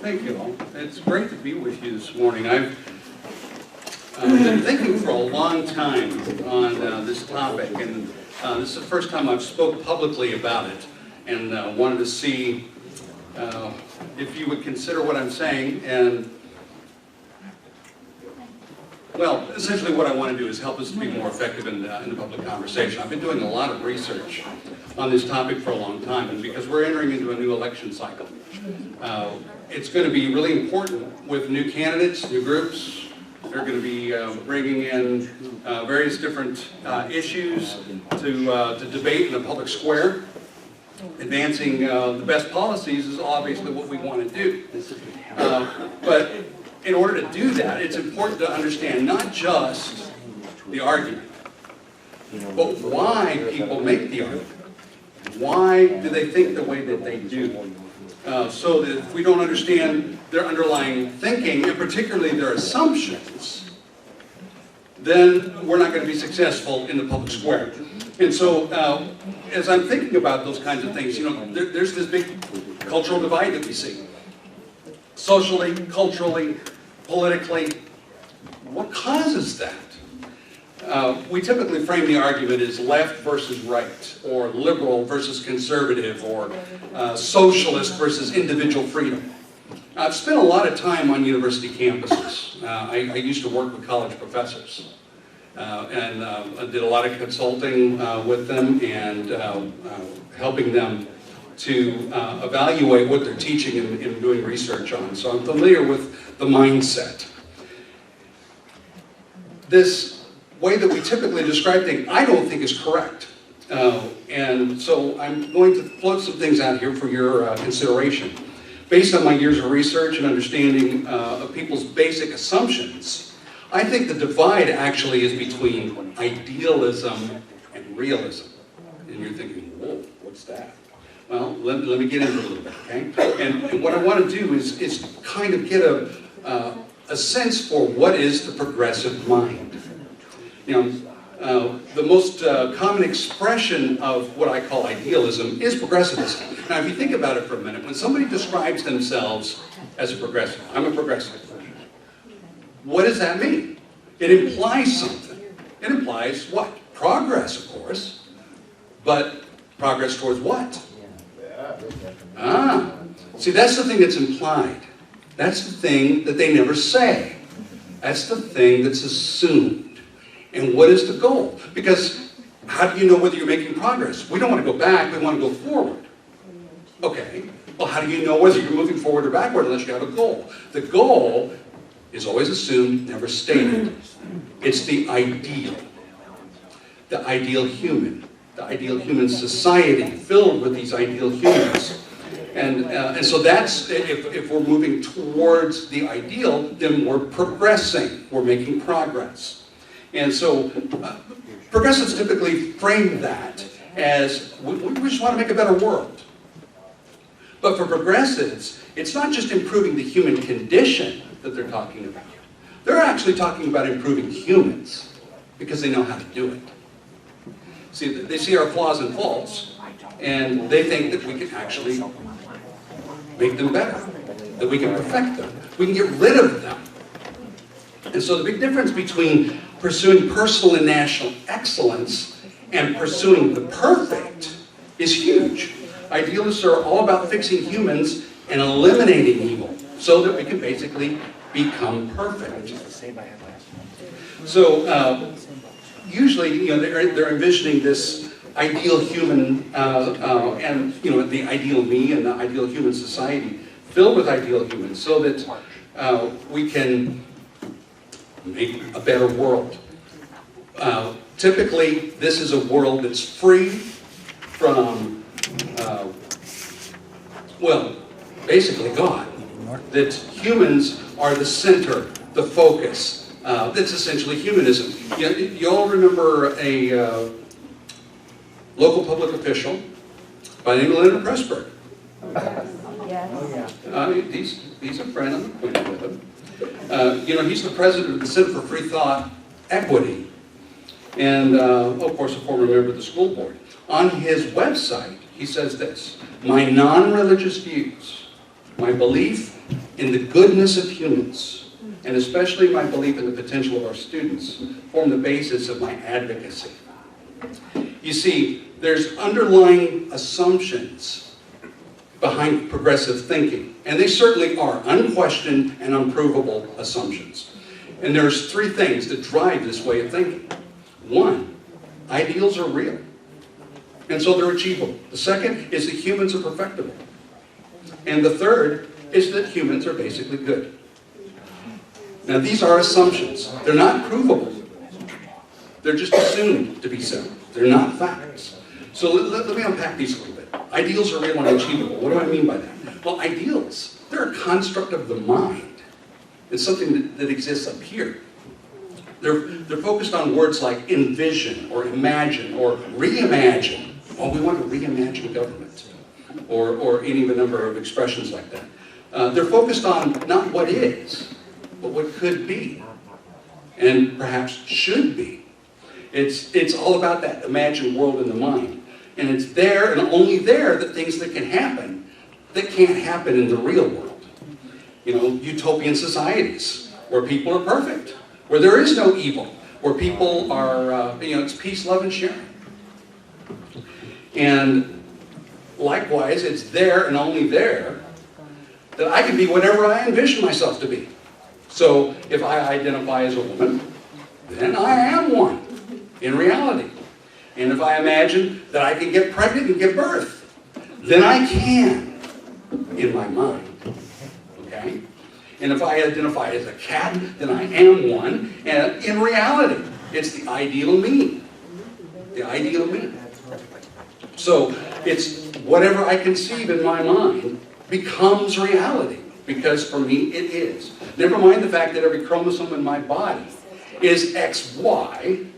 Thank you all. It's great to be with you this morning. I've been thinking for a long time on this topic, and this is the first time I've spoke publicly about it, and wanted to see if you would consider what I'm saying. And well, essentially what I want to do is help us to be more effective in the public conversation. I've been doing a lot of research on this topic for a long time, and because we're entering into a new election cycle, it's going to be really important with new candidates, new groups. They're going to be bringing in various different issues to debate in the public square. Advancing the best policies is obviously what we want to do. But in order to do that, it's important to understand not just the argument, but why people make the argument. Why do they think the way that they do? So that if we don't understand their underlying thinking, and particularly their assumptions, then we're not going to be successful in the public square. And so, as I'm thinking about those kinds of things, there's this big cultural divide that we see. Socially, culturally, politically, what causes that? We typically frame the argument as left versus right, or liberal versus conservative, or socialist versus individual freedom. I've spent a lot of time on university campuses. I used to work with college professors, and I did a lot of consulting with them and helping them to evaluate what they're teaching and doing research on. So I'm familiar with the mindset. This way that we typically describe things, I don't think is correct. And so I'm going to float some things out here for your consideration. Based on my years of research and understanding of people's basic assumptions, I think the divide actually is between idealism and realism. And you're thinking, whoa, what's that? Well, let me get into it a little bit, okay? And what I want to do is kind of get a sense for what is the progressive mind. The most common expression of what I call idealism is progressivism. Now, if you think about it for a minute, when somebody describes themselves as a progressive, I'm a progressive, what does that mean? It implies something. It implies what? Progress, of course, but progress towards what? See, that's the thing that's implied. That's the thing that they never say. That's the thing that's assumed. And what is the goal? Because how do you know whether you're making progress? We don't want to go back, we want to go forward. Okay, well, how do you know whether you're moving forward or backward unless you have a goal? The goal is always assumed, never stated. It's the ideal human, the ideal human society filled with these ideal humans. And so that's, if we're moving towards the ideal, then we're progressing, we're making progress. And so progressives typically frame that as, we just want to make a better world. But for progressives, it's not just improving the human condition that they're talking about. They're actually talking about improving humans because they know how to do it. See, they see our flaws and faults, and they think that we can actually make them better, that we can perfect them, we can get rid of them. And so the big difference between pursuing personal and national excellence and pursuing the perfect is huge. Idealists are all about fixing humans and eliminating evil so that we can basically become perfect. So usually, they're envisioning this ideal human and the ideal me and the ideal human society filled with ideal humans so that we can make a better world. Typically, this is a world that's free from, basically God. That humans are the center, the focus. That's essentially humanism. You all remember a local public official by the name of Leonard Pressburg? Yes. He's a friend, I'm acquainted with him. He's the president of the Center for Free Thought Equity, and of course a former member of the school board. On his website, he says this: my non-religious views, my belief in the goodness of humans, and especially my belief in the potential of our students, form the basis of my advocacy. You see, there's underlying assumptions behind progressive thinking, and they certainly are unquestioned and unprovable assumptions. And there's three things that drive this way of thinking. One, ideals are real, and so they're achievable. The second is that humans are perfectible. And the third is that humans are basically good. Now these are assumptions. They're not provable. They're just assumed to be so. They're not facts. So let me unpack these a little bit. Ideals are real and achievable. What do I mean by that? Well, ideals, they're a construct of the mind. It's something that exists up here. They're focused on words like envision or imagine or reimagine. Oh, we want to reimagine government. Or any of a number of expressions like that. They're focused on not what is, but what could be, and perhaps should be. It's all about that imagined world in the mind. And it's there and only there that things that can happen that can't happen in the real world. You know, utopian societies where people are perfect, where there is no evil, where people are, it's peace, love, and sharing. And likewise, it's there and only there that I can be whatever I envision myself to be. So if I identify as a woman, then I am one in reality. And if I imagine that I can get pregnant and give birth, then I can in my mind. Okay? And if I identify as a cat, then I am one. And in reality, it's the ideal me. The ideal me. So it's whatever I conceive in my mind becomes reality, because for me it is. Never mind the fact that every chromosome in my body is XY,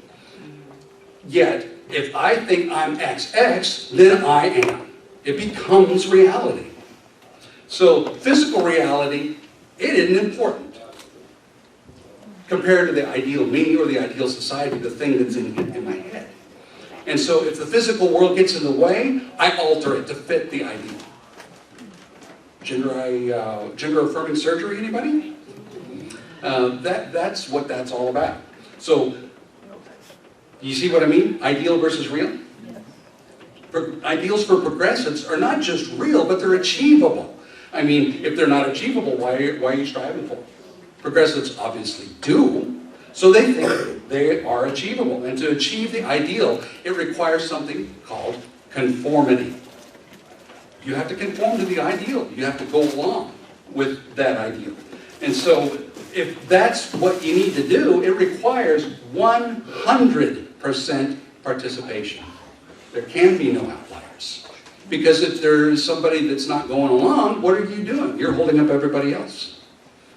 yet if I think I'm XX, then I am. It becomes reality. So physical reality, it isn't important compared to the ideal me or the ideal society, the thing that's in my head. And so if the physical world gets in the way, I alter it to fit the ideal. Gender-affirming surgery, anybody? That's what that's all about. So, you see what I mean? Ideal versus real? Ideals for progressives are not just real, but they're achievable. I mean, if they're not achievable, why are you striving for them? Progressives obviously do, so they think they are achievable. And to achieve the ideal, it requires something called conformity. You have to conform to the ideal. You have to go along with that ideal. And so, if that's what you need to do, it requires 100% participation. There can be no outliers. Because if there's somebody that's not going along, what are you doing? You're holding up everybody else.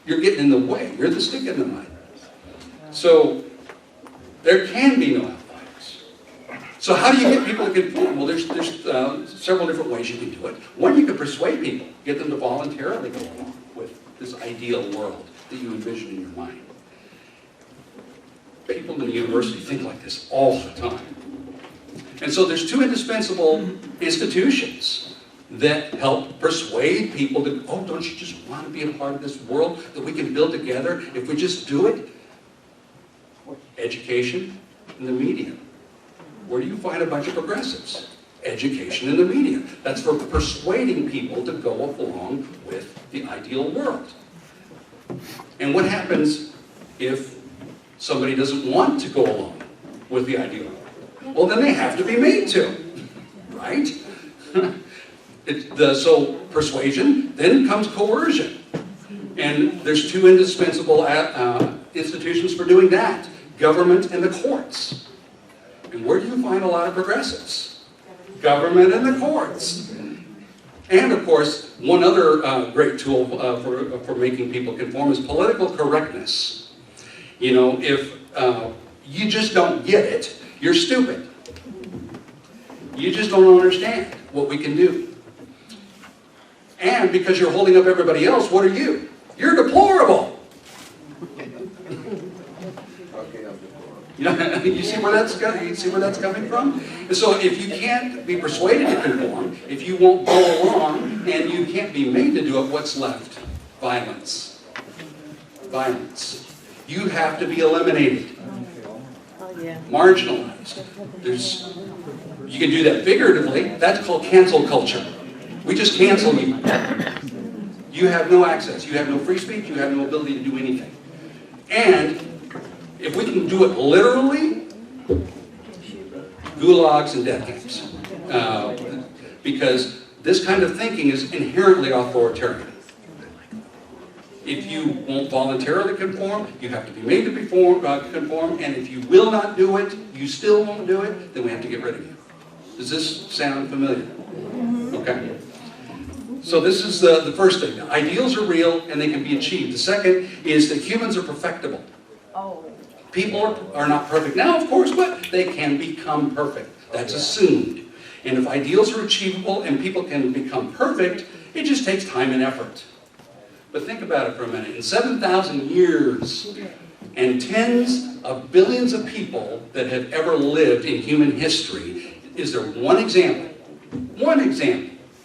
You're getting in the way. You're the stick in the mud. So, there can be no outliers. So how do you get people to conform? Well, there's several different ways you can do it. One, you can persuade people, get them to voluntarily go along with this ideal world that you envision in your mind. People in the university think like this all the time. And so there's two indispensable institutions that help persuade people to, oh, don't you just want to be a part of this world that we can build together if we just do it? Education and the media. Where do you find a bunch of progressives? Education and the media. That's for persuading people to go along with the ideal world. And what happens if somebody doesn't want to go along with the ideal world? Well, then they have to be made to, right? So persuasion, then comes coercion. And there's two indispensable institutions for doing that: government and the courts. And where do you find a lot of progressives? Government and the courts. And of course, one other great tool for making people conform is political correctness. You know, if you just don't get it, you're stupid. You just don't understand what we can do. And because you're holding up everybody else, what are you? You're deplorable. You see where that's coming from? And so if you can't be persuaded to conform, if you won't go along, and you can't be made to do it, what's left? Violence. Violence. You have to be eliminated. Marginalized. You can do that figuratively. That's called cancel culture. We just cancel you. You have no access. You have no free speech. You have no ability to do anything. And if we can do it literally, gulags and death camps. Because this kind of thinking is inherently authoritarian. If you won't voluntarily conform, you have to be made to conform, and if you will not do it, you still won't do it, then we have to get rid of you. Does this sound familiar? Okay. So this is the first thing. Ideals are real and they can be achieved. The second is that humans are perfectible. People are not perfect now, of course, but they can become perfect. That's assumed. And if ideals are achievable and people can become perfect, it just takes time and effort. But think about it for a minute. In 7,000 years and tens of billions of people that have ever lived in human history, is there one example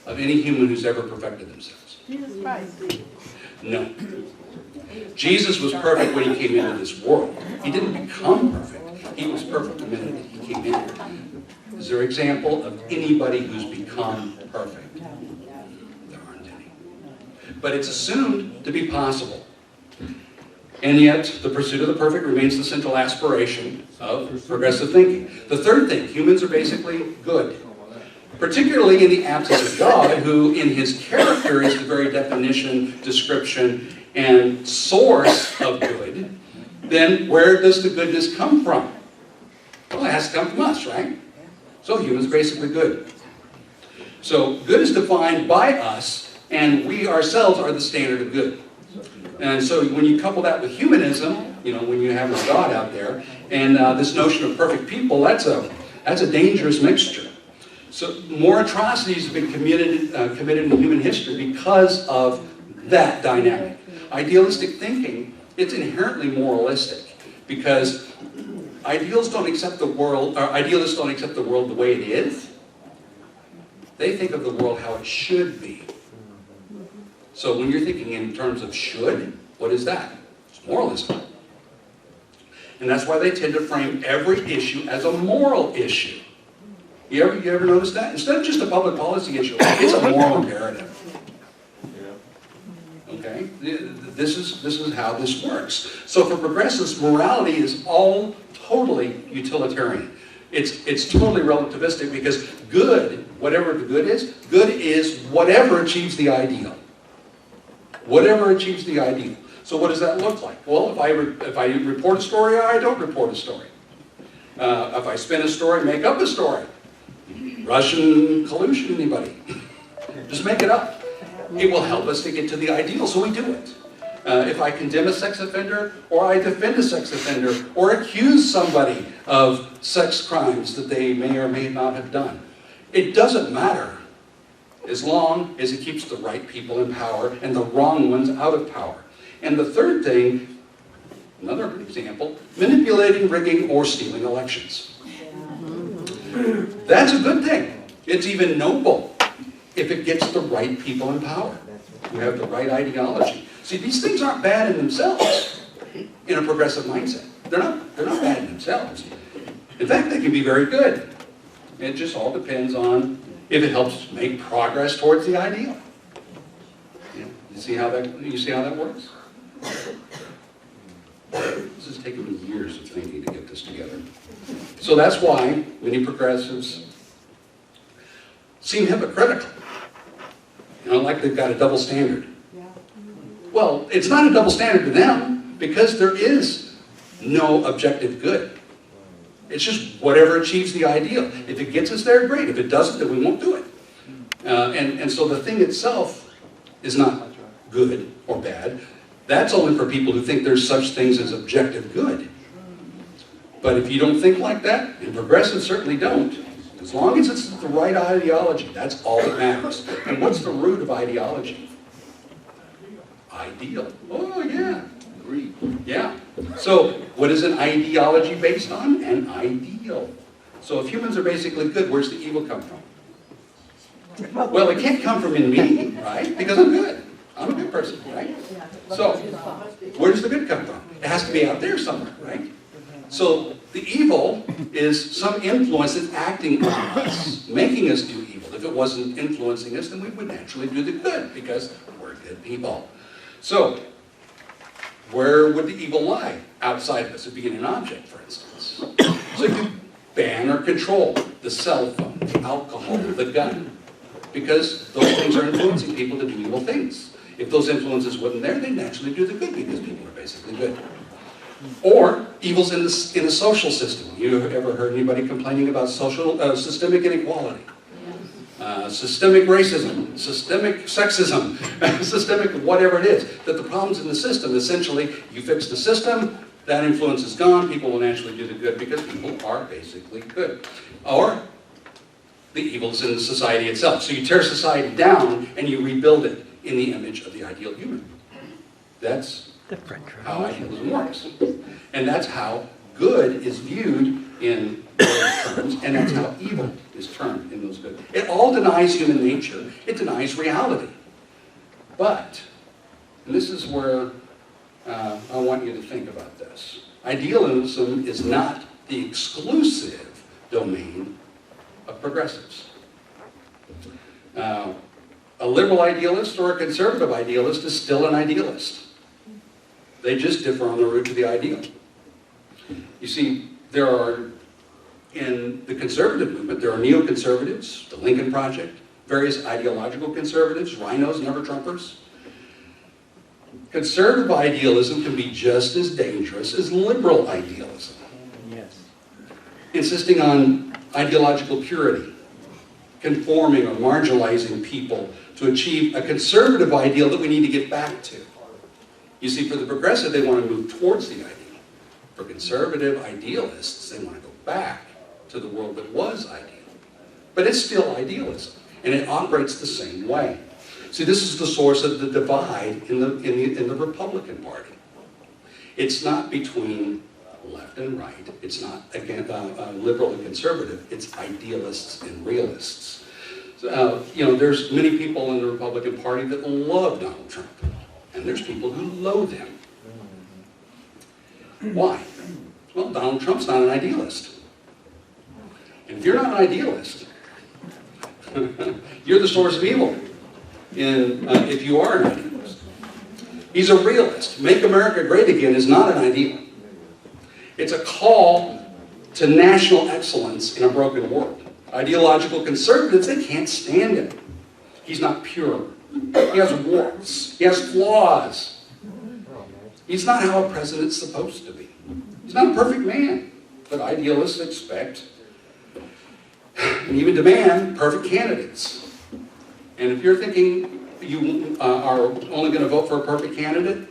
of any human who's ever perfected themselves? Jesus Christ. No. Jesus was perfect when he came into this world. He didn't become perfect. He was perfect the minute that he came in. Is there an example of anybody who's become perfect? There aren't any. But it's assumed to be possible. And yet, the pursuit of the perfect remains the central aspiration of progressive thinking. The third thing, humans are basically good. Particularly in the absence of God, who in his character is the very definition, description, and source of good, then where does the goodness come from? Well, it has to come from us, right? So humans are basically good. So good is defined by us, and we ourselves are the standard of good. And so when you couple that with humanism, you know, when you have a God out there, and this notion of perfect people, that's a dangerous mixture. So more atrocities have been committed in human history because of that dynamic. Idealistic thinking, it's inherently moralistic because idealists don't accept the world the way it is. They think of the world how it should be. So when you're thinking in terms of should, what is that? It's moralism. And that's why they tend to frame every issue as a moral issue. You ever notice that? Instead of just a public policy issue, it's a moral imperative. Okay? This is how this works. So for progressives, morality is all totally utilitarian. It's totally relativistic because good, whatever the good is whatever achieves the ideal. Whatever achieves the ideal. So what does that look like? Well, if I report a story or I don't report a story. If I spin a story, make up a story. Russian collusion, anybody? Just make it up. It will help us to get to the ideal, so we do it. If I condemn a sex offender, or I defend a sex offender, or accuse somebody of sex crimes that they may or may not have done, it doesn't matter as long as it keeps the right people in power and the wrong ones out of power. And the third thing, another example, manipulating, rigging, or stealing elections. That's a good thing. It's even noble if it gets the right people in power who have the right ideology. See, these things aren't bad in themselves in a progressive mindset. They're not bad in themselves. In fact, they can be very good. It just all depends on if it helps make progress towards the ideal. You see how that works? This has taken me years of thinking to get this together. So that's why many progressives seem hypocritical. You know, like they've got a double standard. Well, it's not a double standard to them because there is no objective good. It's just whatever achieves the ideal. If it gets us there, great. If it doesn't, then we won't do it. And so the thing itself is not good or bad. That's only for people who think there's such things as objective good. But if you don't think like that, and progressives certainly don't, as long as it's the right ideology, that's all that matters. And what's the root of ideology? Ideal. Oh, yeah. Agreed. Yeah. So, what is an ideology based on? An ideal. So if humans are basically good, where's the evil come from? Well, it can't come from in me, right? Because I'm good. I'm good. perfect person, right? So, where does the good come from? It has to be out there somewhere, right? So, the evil is some influence that's acting on us, making us do evil. If it wasn't influencing us, then we would naturally do the good, because we're good people. So, where would the evil lie? Outside of us. It'd be in an object, for instance. So you ban or control the cell phone, the alcohol, the gun, because those things are influencing people to do evil things. If those influences wasn't there, they'd naturally do the good, because people are basically good. Or evil's in the social system. You ever heard anybody complaining about systemic inequality? Systemic racism, systemic sexism, systemic whatever it is, that the problem's in the system. Essentially, you fix the system, that influence is gone, people will naturally do the good because people are basically good. Or the evil's in the society itself. So you tear society down and you rebuild it in the image of the ideal human. That's how idealism works. And that's how good is viewed in those terms, and that's how evil is termed in those good. It all denies human nature. It denies reality. But, and this is where I want you to think about this. Idealism is not the exclusive domain of progressives. A liberal idealist or a conservative idealist is still an idealist. They just differ on the route to the ideal. You see, there are, in the conservative movement, there are neoconservatives, the Lincoln Project, various ideological conservatives, rhinos, never-Trumpers. Conservative idealism can be just as dangerous as liberal idealism. Yes. Insisting on ideological purity, conforming or marginalizing people to achieve a conservative ideal that we need to get back to. You see, for the progressive, they want to move towards the ideal. For conservative idealists, they want to go back to the world that was ideal. But it's still idealism, and it operates the same way. See, this is the source of the divide in the Republican Party. It's not between left and right. It's not, again, liberal and conservative. It's idealists and realists. So, you know, there's many people in the Republican Party that love Donald Trump, and there's people who loathe him. Why? Well, Donald Trump's not an idealist. And if you're not an idealist, you're the source of evil. If you are an idealist. He's a realist. Make America Great Again is not an ideal. It's a call to national excellence in a broken world. Ideological conservatives, they can't stand him. He's not pure. He has warts. He has flaws. He's not how a president's supposed to be. He's not a perfect man. But idealists expect and even demand perfect candidates. And if you're thinking you are only going to vote for a perfect candidate,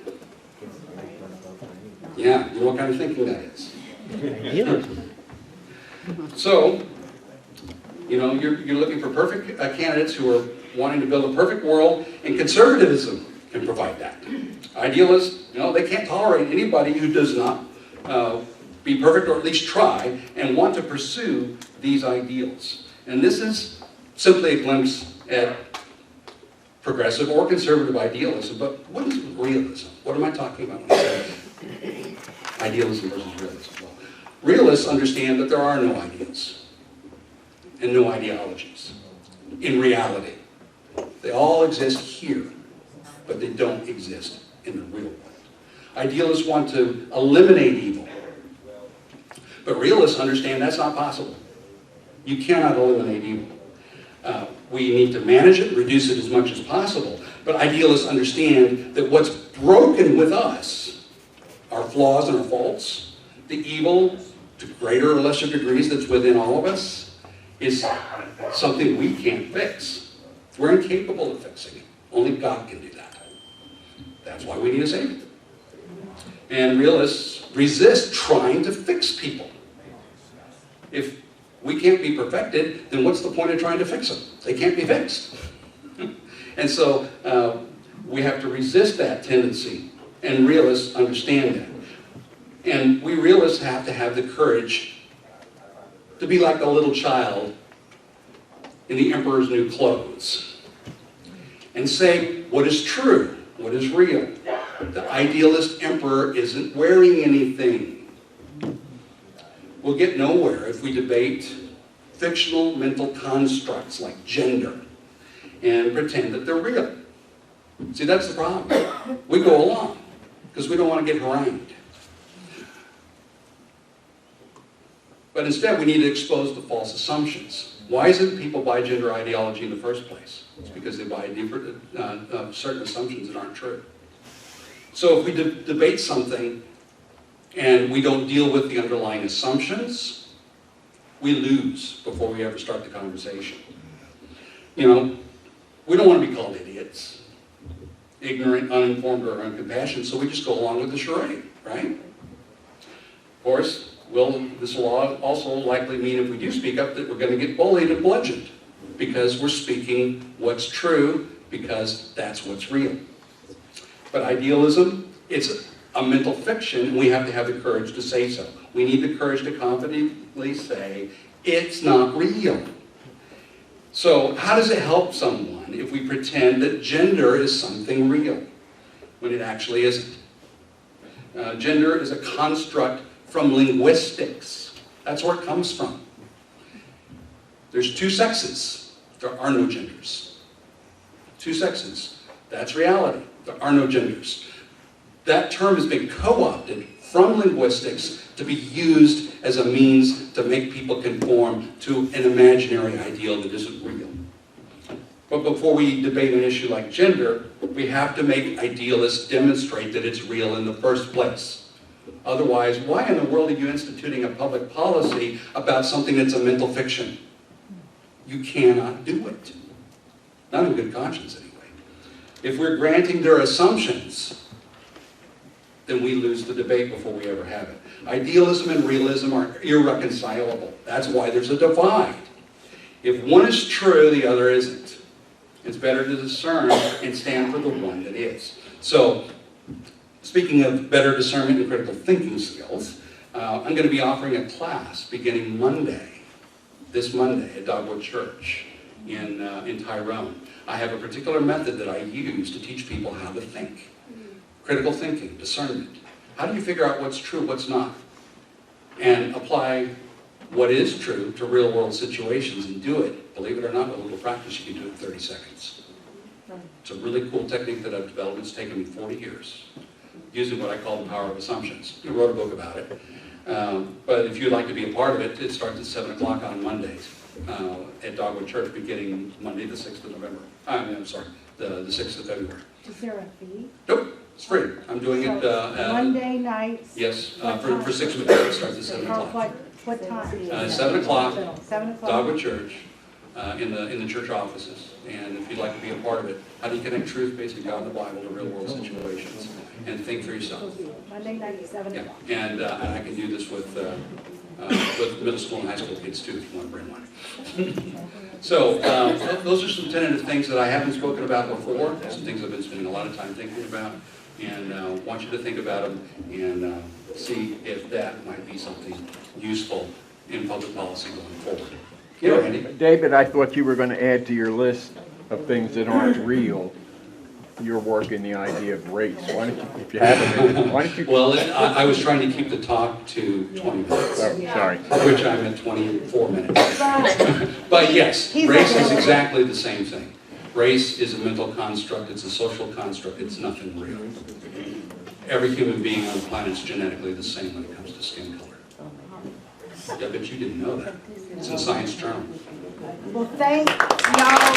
yeah, you know what kind of thinking that is. So, you know, you're looking for perfect candidates who are wanting to build a perfect world, and conservatism can provide that. Idealists, you know, they can't tolerate anybody who does not be perfect, or at least try, and want to pursue these ideals. And this is simply a glimpse at progressive or conservative idealism, but what is realism? What am I talking about when I say idealism versus realism? Well, realists understand that there are no ideals and no ideologies in reality. They all exist here, but they don't exist in the real world. Idealists want to eliminate evil, but realists understand that's not possible. You cannot eliminate evil. We need to manage it, reduce it as much as possible. But idealists understand that what's broken with us, our flaws and our faults, the evil to greater or lesser degrees that's within all of us, is something we can't fix. We're incapable of fixing it. Only God can do that. That's why we need a Savior. And realists resist trying to fix people. If we can't be perfected, then what's the point of trying to fix them? They can't be fixed. And so we have to resist that tendency, and realists understand that. And we realists have to have the courage to be like a little child in the emperor's new clothes and say what is true What is real? The idealist emperor isn't wearing anything. We'll get nowhere if we debate fictional mental constructs like gender and pretend that they're real. See, that's the problem. We go along because we don't want to get harangued. But instead, we need to expose the false assumptions. Why is it people buy gender ideology in the first place? It's because they buy certain assumptions that aren't true. So if we debate something and we don't deal with the underlying assumptions, we lose before we ever start the conversation. You know, we don't want to be called idiots, ignorant, uninformed, or uncompassionate, so we just go along with the charade, right? Of course, this will also likely mean if we do speak up that we're going to get bullied and bludgeoned because we're speaking what's true because that's what's real. But idealism, it's a mental fiction, and we have to have the courage to say so. We need the courage to confidently say, it's not real. So how does it help someone if we pretend that gender is something real when it actually isn't? Gender is a construct from linguistics. That's where it comes from. There's two sexes. There are no genders. Two sexes. That's reality. There are no genders. That term has been co-opted from linguistics to be used as a means to make people conform to an imaginary ideal that isn't real. But before we debate an issue like gender, we have to make idealists demonstrate that it's real in the first place. Otherwise, why in the world are you instituting a public policy about something that's a mental fiction? You cannot do it. Not in good conscience, anyway. If we're granting their assumptions, then we lose the debate before we ever have it. Idealism and realism are irreconcilable. That's why there's a divide. If one is true, the other isn't. It's better to discern and stand for the one that is. So, speaking of better discernment and critical thinking skills, I'm going to be offering a class beginning this Monday at Dogwood Church in Tyrone. I have a particular method that I use to teach people how to think. Critical thinking, discernment. How do you figure out what's true, what's not? And apply what is true to real world situations and do it. Believe it or not, with a little practice, you can do it in 30 seconds. It's a really cool technique that I've developed. It's taken me 40 years. Using what I call the power of assumptions. I wrote a book about it. But if you'd like to be a part of it, it starts at 7 o'clock on Mondays at Dogwood Church beginning Monday the 6th of November. I'm sorry, the 6th of February. Is there a fee? Nope, it's free. I'm doing it. Monday nights? Yes, for 6 weeks. It starts at 7 o'clock. What time? 7 o'clock, 7 o'clock. Dogwood Church, in the church offices. And if you'd like to be a part of it, how do you connect truth-based God and the Bible to real-world situations? And think for yourself. Monday night at 7 o'clock. And I can do this with middle school and high school kids too, if you want to bring one. So those are some tentative things that I haven't spoken about before. Some things I've been spending a lot of time thinking about, and want you to think about them and see if that might be something useful in public policy going forward. Yeah, Randy? David, I thought you were going to add to your list of things that aren't real your work in the idea of race. Why don't you, if you have a minute, why don't you... Well, I was trying to keep the talk to 20 minutes. Oh, sorry. Which I'm at 24 minutes. But yes, race is exactly the same thing. Race is a mental construct, it's a social construct, it's nothing real. Every human being on the planet is genetically the same when it comes to skin color. Yeah, I bet you didn't know that. It's in Science Journal. Well, thank y'all.